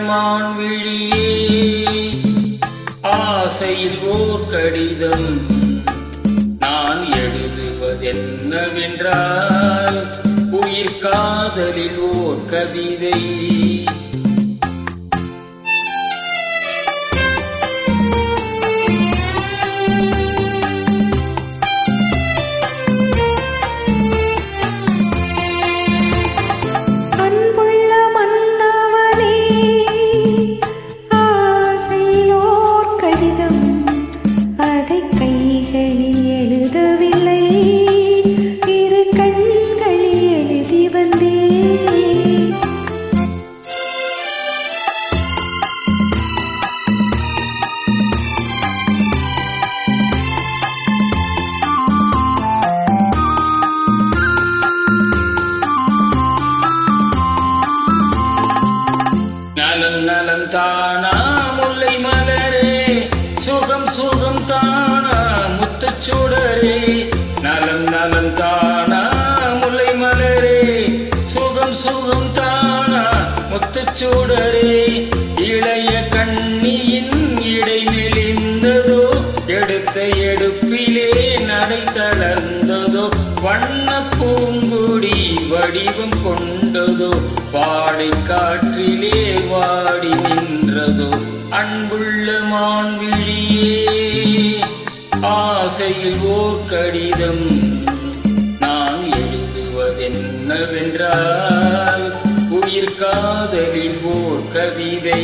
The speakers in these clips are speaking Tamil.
மான்விழியே ஆசையில் ஓர் கடிதம் நான் எழுதுவதென்னவென்றால் உயிர் காதலில் ஓர் கவிதை. நலம் நலம் தானா முல்லை மலரே சுகம் சுகம் தானா முத்துச்சுடரே. நலம் நலம் தானா முல்லை மலரே சுகம் சுகம் தானா முத்துச்சுடரே. இளைய கண்ணியின் இடை மெலிந்ததோ எடுத்த எடுப்பிலே நடை தளர்ந்ததோ வண்ண பூங்குடி வடிவம் கொண்டதோ பாடை காற்றிலே வாடி நின்றதோ. அன்புள்ள மான்விழியே ஆசையில் ஓர் கடிதம் நான் எழுதுவதென்னவென்றால் உயிர் காதலில் ஓர் கவிதை.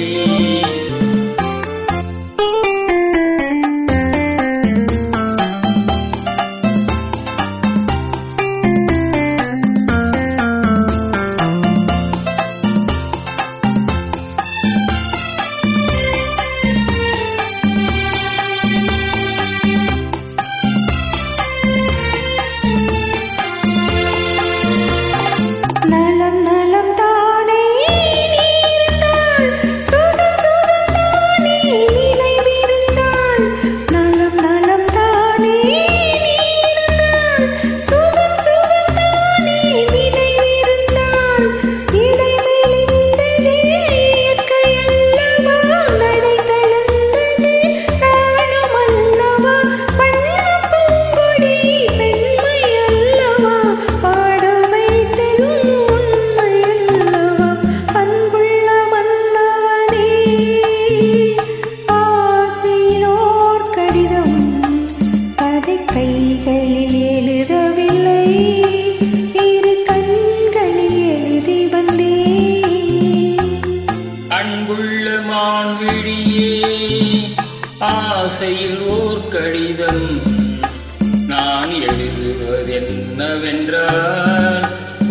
கைகளில் எழுதவில்லை இரு கண்களில் எழுதி வந்தே. அன்புள்ள மான்விழியே ஆசையில் ஓர் கடிதம் நான் எழுதுவதென்னவென்றால்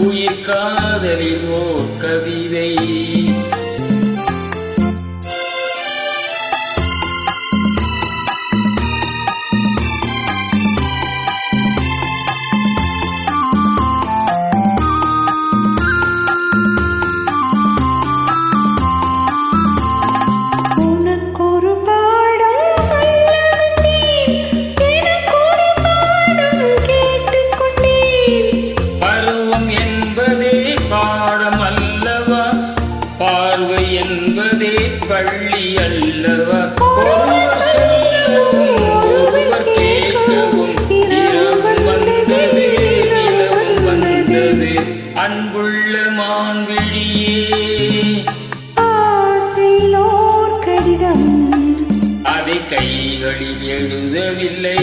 உயிர் காதலில் ஓர் கவிதை. பார்வை என்பதே பள்ளி அல்லவா ஒருவர் கேட்கவும் இரவும் வந்தது நிலவும் வந்தது. அன்புள்ள மான்விழியே ஆசையில் ஓர் கடிதம் அதை கைகளில் எழுதவில்லை